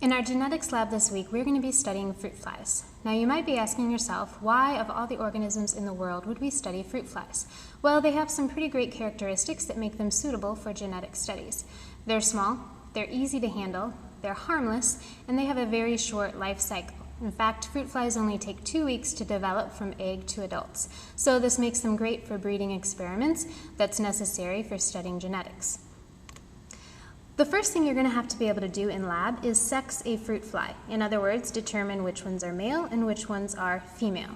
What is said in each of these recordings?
In our genetics lab this week, we're going to be studying fruit flies. Now you might be asking yourself, why of all the organisms in the world would we study fruit flies? Well, they have some pretty great characteristics that make them suitable for genetic studies. They're small, they're easy to handle, they're harmless, and they have a very short life cycle. In fact, fruit flies only take 2 weeks to develop from egg to adults. So this makes them great for breeding experiments that's necessary for studying genetics. The first thing you're going to have to be able to do in lab is sex a fruit fly. In other words, determine which ones are male and which ones are female.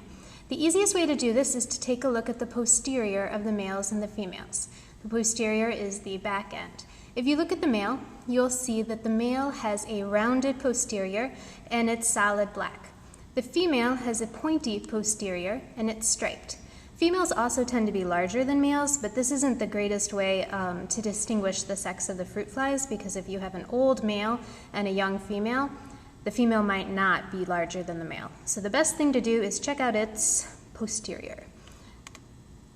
The easiest way to do this is to take a look at the posterior of the males and the females. The posterior is the back end. If you look at the male, you'll see that the male has a rounded posterior and it's solid black. The female has a pointy posterior and it's striped. Females also tend to be larger than males, but this isn't the greatest way to distinguish the sex of the fruit flies, because if you have an old male and a young female, the female might not be larger than the male. So the best thing to do is check out its posterior.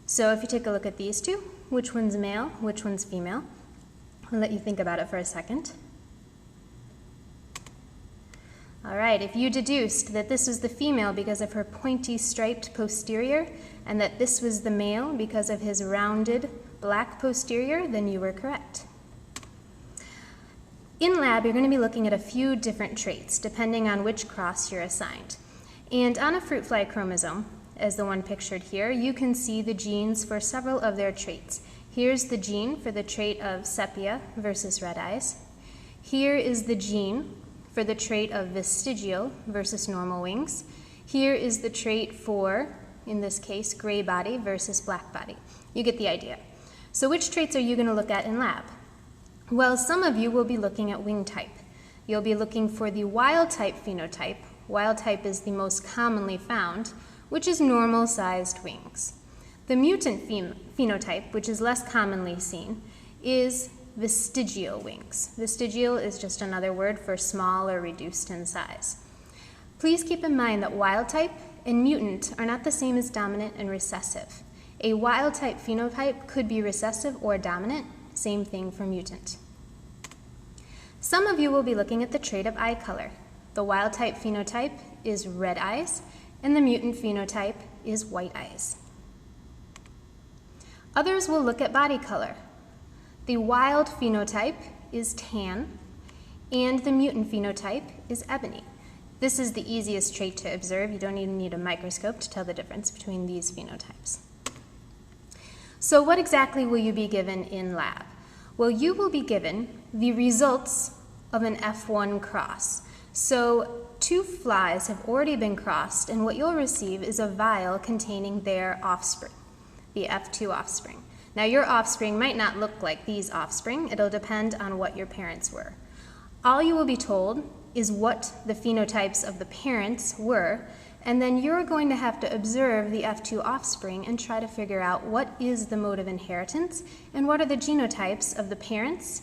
So if you take a look at these two, which one's male, which one's female? I'll let you think about it for a second. All right, if you deduced that this was the female because of her pointy striped posterior and that this was the male because of his rounded black posterior, then you were correct. In lab, you're going to be looking at a few different traits depending on which cross you're assigned. And on a fruit fly chromosome, as the one pictured here, you can see the genes for several of their traits. Here's the gene for the trait of sepia versus red eyes. Here is the gene for the trait of vestigial versus normal wings. Here is the trait for, in this case, gray body versus black body. You get the idea. So which traits are you going to look at in lab? Well, some of you will be looking at wing type. You'll be looking for the wild type phenotype. Wild type is the most commonly found, which is normal-sized wings. The mutant phenotype, which is less commonly seen, is vestigial wings. Vestigial is just another word for small or reduced in size. Please keep in mind that wild type and mutant are not the same as dominant and recessive. A wild type phenotype could be recessive or dominant, same thing for mutant. Some of you will be looking at the trait of eye color. The wild type phenotype is red eyes, and the mutant phenotype is white eyes. Others will look at body color. The wild phenotype is tan, and the mutant phenotype is ebony. This is the easiest trait to observe. You don't even need a microscope to tell the difference between these phenotypes. So what exactly will you be given in lab? Well, you will be given the results of an F1 cross. So 2 flies have already been crossed, and what you'll receive is a vial containing their offspring, the F2 offspring. Now, your offspring might not look like these offspring. It'll depend on what your parents were. All you will be told is what the phenotypes of the parents were, and then you're going to have to observe the F2 offspring and try to figure out what is the mode of inheritance and what are the genotypes of the parents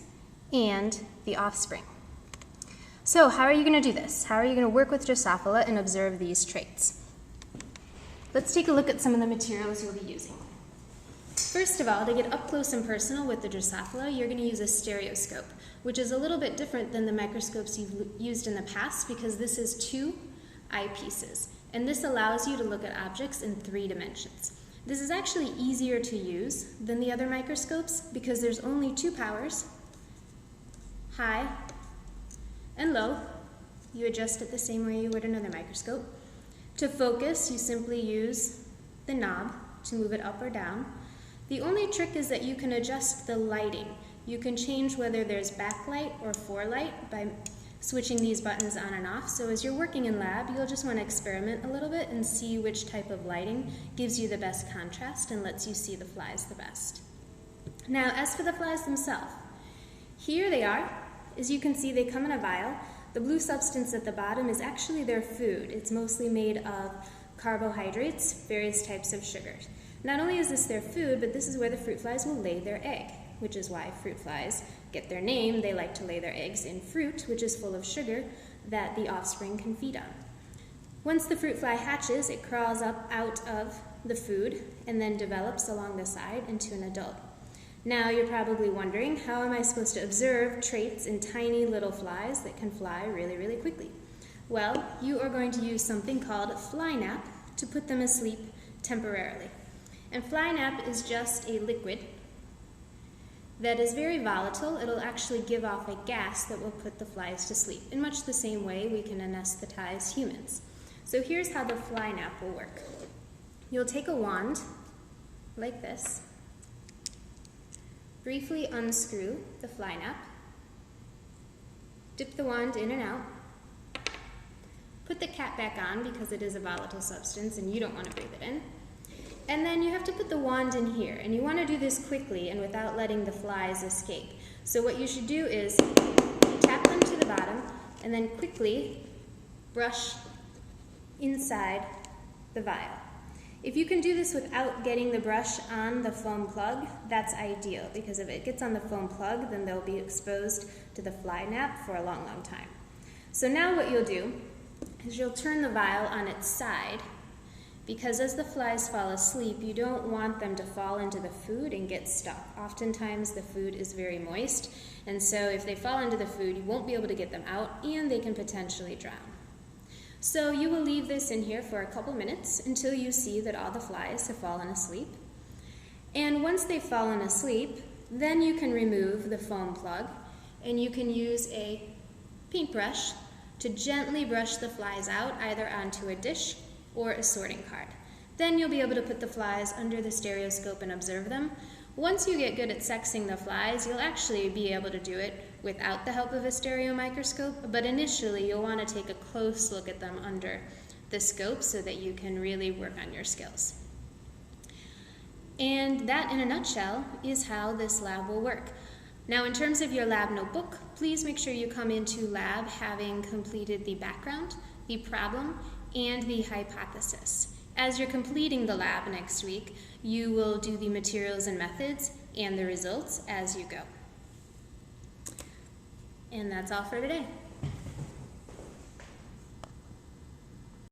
and the offspring. So how are you going to do this? How are you going to work with Drosophila and observe these traits? Let's take a look at some of the materials you'll be using. First of all, to get up close and personal with the Drosophila, you're going to use a stereoscope, which is a little bit different than the microscopes you've used in the past because this is 2 eyepieces, and this allows you to look at objects in 3 dimensions. This is actually easier to use than the other microscopes because there's only 2 powers, high and low. You adjust it the same way you would another microscope. To focus, you simply use the knob to move it up or down. The only trick is that you can adjust the lighting. You can change whether there's backlight or forelight by switching these buttons on and off. So as you're working in lab, you'll just want to experiment a little bit and see which type of lighting gives you the best contrast and lets you see the flies the best. Now, as for the flies themselves, here they are. As you can see, they come in a vial. The blue substance at the bottom is actually their food. It's mostly made of carbohydrates, various types of sugars. Not only is this their food, but this is where the fruit flies will lay their egg, which is why fruit flies get their name. They like to lay their eggs in fruit, which is full of sugar that the offspring can feed on. Once the fruit fly hatches, it crawls up out of the food and then develops along the side into an adult. Now you're probably wondering, how am I supposed to observe traits in tiny little flies that can fly really, really quickly? Well, you are going to use something called fly nap to put them asleep temporarily. And fly nap is just a liquid that is very volatile. It'll actually give off a gas that will put the flies to sleep, in much the same way we can anesthetize humans. So here's how the fly nap will work. You'll take a wand, like this, briefly unscrew the fly nap, dip the wand in and out, put the cap back on because it is a volatile substance and you don't want to breathe it in, and then you have to put the wand in here, and you want to do this quickly and without letting the flies escape. So what you should do is tap them to the bottom and then quickly brush inside the vial. If you can do this without getting the brush on the foam plug, that's ideal, because if it gets on the foam plug, then they'll be exposed to the fly nap for a long, long time. So now what you'll do is you'll turn the vial on its side, because as the flies fall asleep, you don't want them to fall into the food and get stuck. Oftentimes the food is very moist, and so if they fall into the food, you won't be able to get them out, and they can potentially drown. So you will leave this in here for a couple minutes until you see that all the flies have fallen asleep. And once they've fallen asleep, then you can remove the foam plug, and you can use a paintbrush to gently brush the flies out, either onto a dish or a sorting card. Then you'll be able to put the flies under the stereoscope and observe them. Once you get good at sexing the flies, you'll actually be able to do it without the help of a stereo microscope, but initially you'll want to take a close look at them under the scope so that you can really work on your skills. And that, in a nutshell, is how this lab will work. Now, in terms of your lab notebook, please make sure you come into lab having completed the background, the problem, and the hypothesis. As you're completing the lab next week, you will do the materials and methods and the results as you go. And that's all for today.